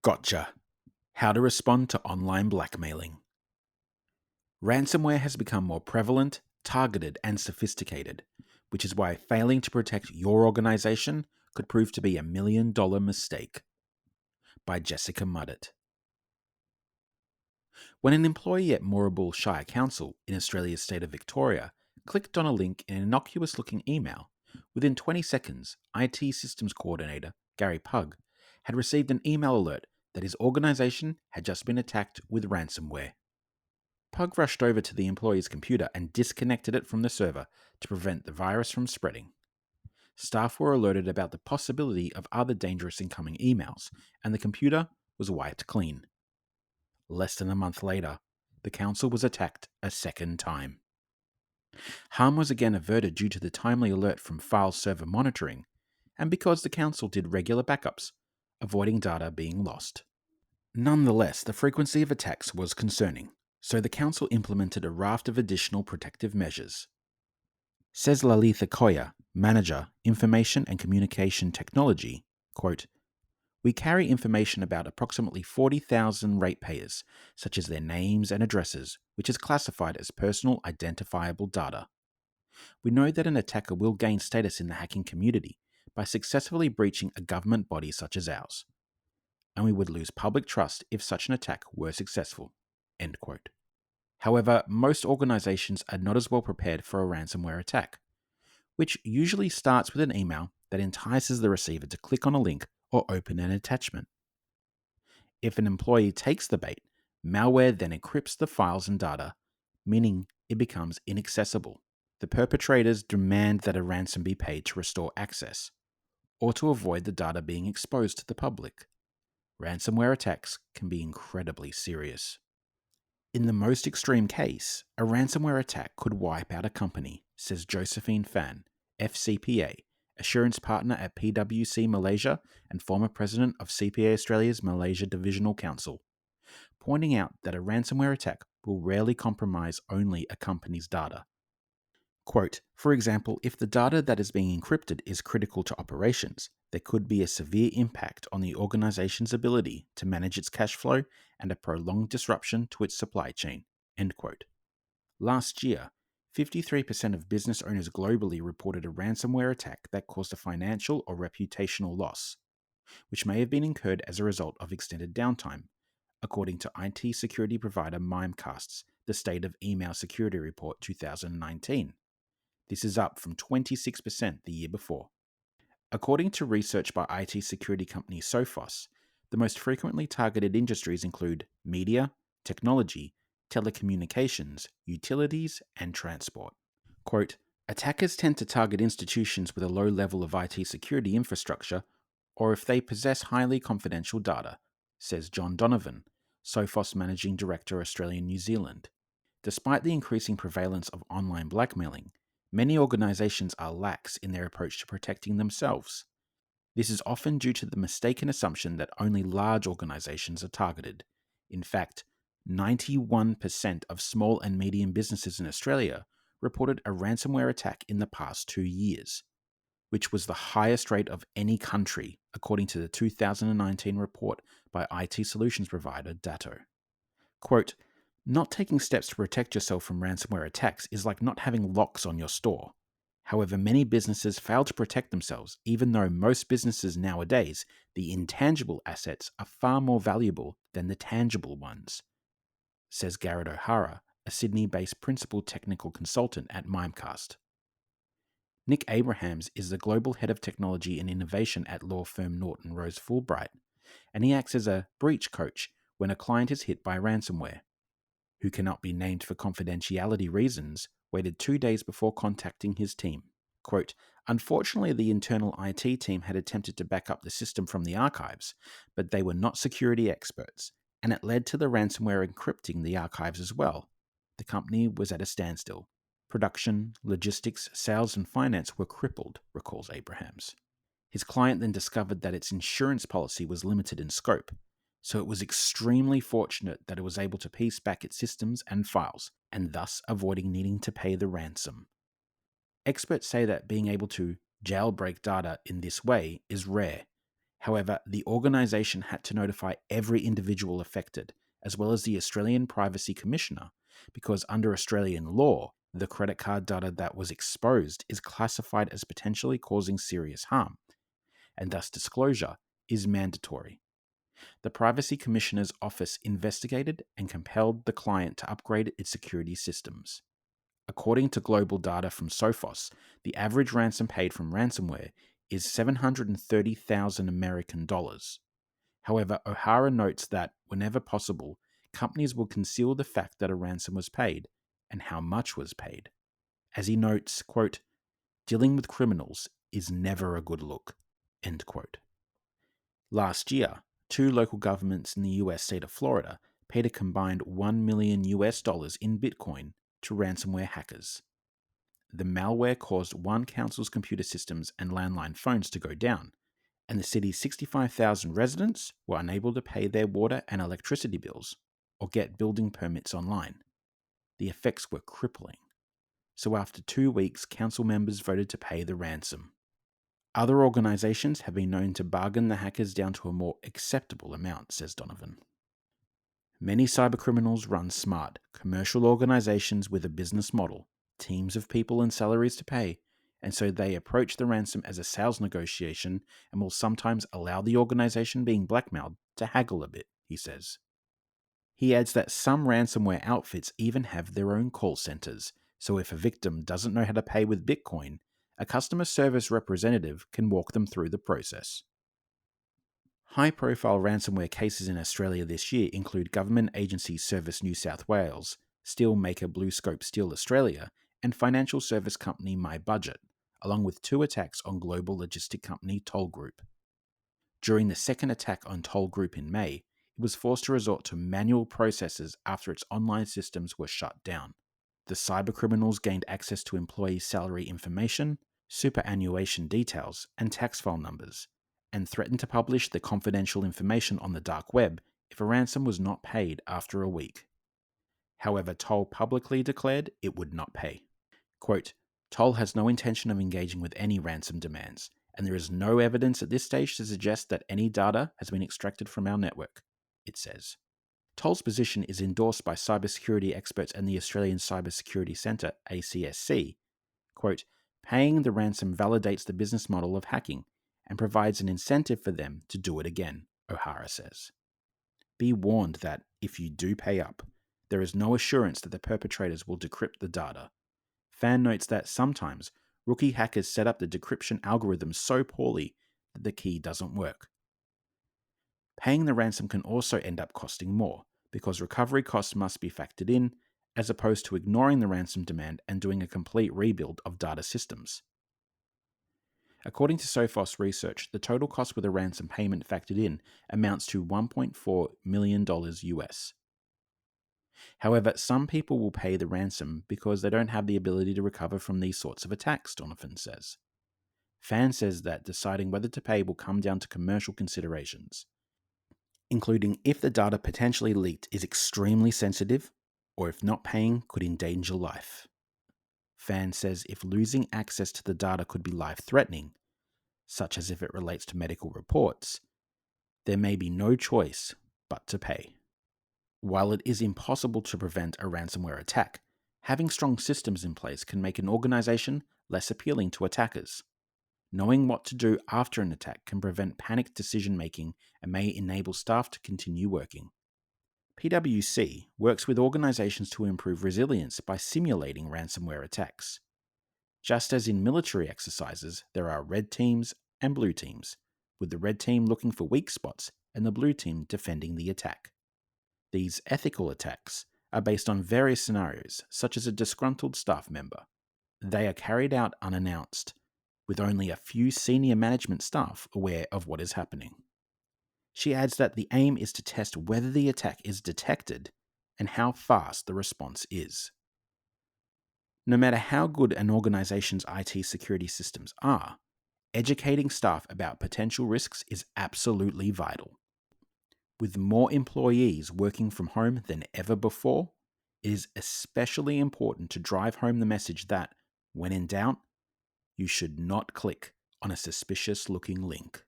Gotcha. How to respond to online blackmailing. Ransomware has become more prevalent, targeted, and sophisticated, which is why failing to protect your organization could prove to be $1 million mistake. By Jessica Muddett. When an employee at Moorabool Shire Council in Australia's state of Victoria clicked on a link in an innocuous-looking email, within 20 seconds, IT Systems Coordinator Gary Pugg had received an email alert that his organisation had just been attacked with ransomware. Pugg rushed over to the employee's computer and disconnected it from the server to prevent the virus from spreading. Staff were alerted about the possibility of other dangerous incoming emails, and the computer was wiped clean. Less than a month later, the council was attacked a second time. Harm was again averted due to the timely alert from file server monitoring, and because the council did regular backups, avoiding data being lost. Nonetheless, the frequency of attacks was concerning, so the council implemented a raft of additional protective measures. Says Lalitha Koya, Manager, Information and Communication Technology, quote, "We carry information about approximately 40,000 ratepayers, such as their names and addresses, which is classified as personal identifiable data. We know that an attacker will gain status in the hacking community by successfully breaching a government body such as ours, and we would lose public trust if such an attack were successful." End quote. However, most organizations are not as well prepared for a ransomware attack, which usually starts with an email that entices the receiver to click on a link or open an attachment. If an employee takes the bait, malware then encrypts the files and data, meaning it becomes inaccessible. The perpetrators demand that a ransom be paid to restore access, or to avoid the data being exposed to the public. Ransomware attacks can be incredibly serious. In the most extreme case, a ransomware attack could wipe out a company, says Josephine Fan, FCPA, Assurance Partner at PwC Malaysia and former President of CPA Australia's Malaysia Divisional Council, pointing out that a ransomware attack will rarely compromise only a company's data. Quote, "For example, if the data that is being encrypted is critical to operations, there could be a severe impact on the organization's ability to manage its cash flow and a prolonged disruption to its supply chain." End quote. Last year, 53% of business owners globally reported a ransomware attack that caused a financial or reputational loss, which may have been incurred as a result of extended downtime, according to IT security provider Mimecast's The State of Email Security Report 2019. This is up from 26% the year before. According to research by IT security company Sophos, the most frequently targeted industries include media, technology, telecommunications, utilities, and transport. Quote, "Attackers tend to target institutions with a low level of IT security infrastructure, or if they possess highly confidential data," says John Donovan, Sophos Managing Director, Australia and New Zealand. Despite the increasing prevalence of online blackmailing, many organizations are lax in their approach to protecting themselves. This is often due to the mistaken assumption that only large organizations are targeted. In fact, 91% of small and medium businesses in Australia reported a ransomware attack in the past 2 years, which was the highest rate of any country, according to the 2019 report by IT solutions provider Datto. Quote, "Not taking steps to protect yourself from ransomware attacks is like not having locks on your store. However, many businesses fail to protect themselves, even though most businesses nowadays, the intangible assets are far more valuable than the tangible ones," says Garrett O'Hara, a Sydney-based principal technical consultant at Mimecast. Nick Abrahams is the global head of technology and innovation at law firm Norton Rose Fulbright, and he acts as a breach coach when a client is hit by ransomware. Who cannot be named for confidentiality reasons, waited 2 days before contacting his team. Quote, "Unfortunately, the internal IT team had attempted to back up the system from the archives, but they were not security experts, and it led to the ransomware encrypting the archives as well. The company was at a standstill. Production, logistics, sales, and finance were crippled," recalls Abrahams. His client then discovered that its insurance policy was limited in scope, so it was extremely fortunate that it was able to piece back its systems and files, and thus avoiding needing to pay the ransom. Experts say that being able to jailbreak data in this way is rare, However, the organisation had to notify every individual affected, as well as the Australian Privacy Commissioner, because under Australian law, the credit card data that was exposed is classified as potentially causing serious harm, and thus disclosure is mandatory. The Privacy Commissioner's office investigated and compelled the client to upgrade its security systems. According to global data from Sophos, the average ransom paid from ransomware is $730,000 American dollars. However, O'Hara notes that, whenever possible, companies will conceal the fact that a ransom was paid and how much was paid. As he notes, quote, "Dealing with criminals is never a good look," end quote. Last year, 2 local governments in the US state of Florida paid a combined $1 million in Bitcoin to ransomware hackers. The malware caused one council's computer systems and landline phones to go down, and the city's 65,000 residents were unable to pay their water and electricity bills or get building permits online. The effects were crippling. So after 2 weeks, council members voted to pay the ransom. Other organisations have been known to bargain the hackers down to a more acceptable amount, says Donovan. Many cybercriminals run smart, commercial organisations with a business model, teams of people and salaries to pay, and so they approach the ransom as a sales negotiation and will sometimes allow the organisation being blackmailed to haggle a bit, he says. He adds that some ransomware outfits even have their own call centres, so if a victim doesn't know how to pay with Bitcoin, a customer service representative can walk them through the process. High-profile ransomware cases in Australia this year include government agency Service New South Wales, steel maker BlueScope Steel Australia, and financial service company MyBudget, along with 2 attacks on global logistic company Toll Group. During the second attack on Toll Group in May, it was forced to resort to manual processes after its online systems were shut down. The cybercriminals gained access to employees' salary information, superannuation details, and tax file numbers, and threatened to publish the confidential information on the dark web if a ransom was not paid after a week. However, Toll publicly declared it would not pay. Quote, "Toll has no intention of engaging with any ransom demands, and there is no evidence at this stage to suggest that any data has been extracted from our network," it says. Toll's position is endorsed by cybersecurity experts and the Australian Cybersecurity Centre, ACSC. Quote, "Paying the ransom validates the business model of hacking and provides an incentive for them to do it again," O'Hara says. Be warned that, if you do pay up, there is no assurance that the perpetrators will decrypt the data. Fan notes that sometimes rookie hackers set up the decryption algorithm so poorly that the key doesn't work. Paying the ransom can also end up costing more, because recovery costs must be factored in, as opposed to ignoring the ransom demand and doing a complete rebuild of data systems. According to Sophos research, the total cost with a ransom payment factored in amounts to $1.4 million US. However, some people will pay the ransom because they don't have the ability to recover from these sorts of attacks, Donovan says. Fan says that deciding whether to pay will come down to commercial considerations, including if the data potentially leaked is extremely sensitive, or if not paying could endanger life. Fan says if losing access to the data could be life-threatening, such as if it relates to medical reports, there may be no choice but to pay. While it is impossible to prevent a ransomware attack, having strong systems in place can make an organization less appealing to attackers. Knowing what to do after an attack can prevent panicked decision-making and may enable staff to continue working. PwC works with organizations to improve resilience by simulating ransomware attacks. Just as in military exercises, there are red teams and blue teams, with the red team looking for weak spots and the blue team defending the attack. These ethical attacks are based on various scenarios, such as a disgruntled staff member. They are carried out unannounced, with only a few senior management staff aware of what is happening. She adds that the aim is to test whether the attack is detected and how fast the response is. No matter how good an organization's IT security systems are, educating staff about potential risks is absolutely vital. With more employees working from home than ever before, it is especially important to drive home the message that, when in doubt, you should not click on a suspicious-looking link.